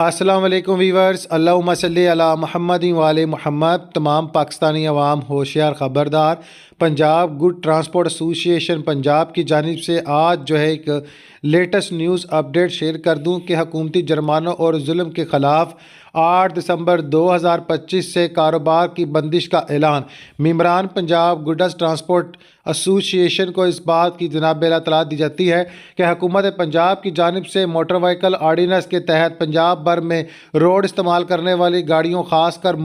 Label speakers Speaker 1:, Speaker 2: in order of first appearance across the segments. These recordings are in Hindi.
Speaker 1: अस्सलाम वालेकुम वीवर्स, अल्लाहुम्मा सल्ली अला मुहम्मद वाले मुहम्मद। तमाम पाकिस्तानी अवाम होशियार ख़बरदार। Punjab good transport association Punjab की जानिब से आज जो है एक लेटेस्ट न्यूज़ अपडेट शेयर कर दूं कि हुकूमती जुर्मानों और जुल्म के ख़िलाफ़ 8 दिसंबर 2025 से कारोबार की बंदिश का ऐलान। मेंबरान पंजाब गुड्स ट्रांसपोर्ट एसोसिएशन को इस बात की जनाब इत्तला दी जाती है कि हुकूमत पंजाब की जानिब से मोटर व्हीकल आर्डीनेंस के तहत पंजाब भर में रोड इस्तेमाल करने वाली गाड़ियों खासकर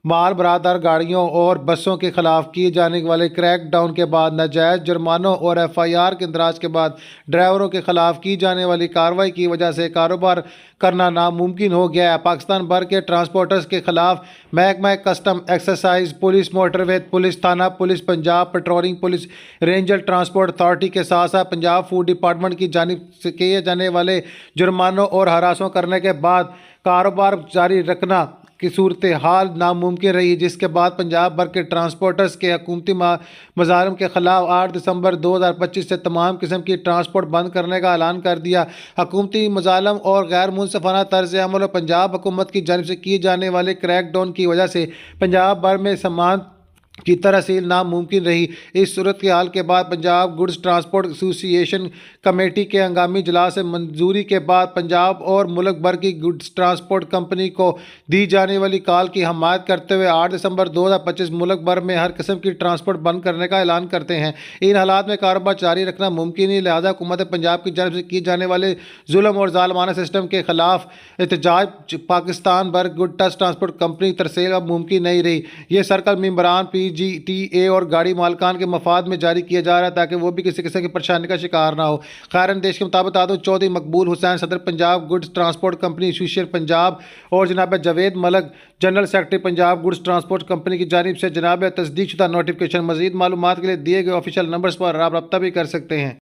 Speaker 1: माल बरादार गाड़ियों और बसों के खिलाफ किए जाने वाले क्रैक डाउन के बाद नाजायज़ जुर्मानों और FIR के इंदराज के बाद ड्राइवरों के खिलाफ की जाने वाली कार्रवाई की वजह से कारोबार करना नामुमकिन हो गया है। पाकिस्तान भर के ट्रांसपोर्टर्स के खिलाफ महकमा custom excise police, motorway police, थाना police, Punjab patrolling police, ranger transport authority के साथ साथ पंजाब फूड डिपार्टमेंट की जानिब से किए जाने वाले जुर्मानों और हरासों करने के बाद कारोबार जारी रखना की सूरत हाल नामुमकिन रही, जिसके बाद पंजाब भर के ट्रांसपोर्टर्स के हुकूमती मुजालिम के खिलाफ 8 दिसंबर 2025 से तमाम किस्म की ट्रांसपोर्ट बंद करने का ऐलान कर दिया। हुकूमती मुजालिम और गैर मुनसफाना तर्ज अमल और पंजाब हुकूमत की जानिब से किए जाने वाले क्रैक डाउन की वजह से पंजाब भर में सामान की तरसील नामुमकिन रही। इस सूरत के हाल के बाद Punjab goods transport association committee के हंगामी इजलास से मंजूरी के बाद पंजाब और मुल्क भर की गुड्स ट्रांसपोर्ट कंपनी को दी जाने वाली कॉल की हमायत करते हुए 8 दिसंबर 2025 मुल्क भर में हर किस्म की ट्रांसपोर्ट बंद करने का ऐलान करते हैं। इन हालात में कारोबार जारी रखना मुमकिन नहीं, लिहाजा हुकूमत पंजाब की जानब से किए जाने वाले जुल्म और जालमाना सिस्टम के खिलाफ एहतजाज पाकिस्तान भर गुड्स ट्रांसपोर्ट कंपनी तरसेल अब मुमकिन नहीं रही। ये सर्कल मेंबरान PGTA और गाड़ी मालकान के मफाद में जारी किया जा रहा है ताकि वो भी किसी किस्म की परेशानी का शिकार ना हो। खैर देश के मुताबिक बता दूं, चौधरी मकबूल हुसैन सदर Punjab goods transport company association Punjab और जनाब Javed Malik general secretary Punjab goods transport company की जानिब से जनाब तस्दीक शुदा नोटिफिकेशन। मजीद मालूमात के लिए दिए गए ऑफिशियल नंबर्स पर आप रब्ता भी कर सकते हैं।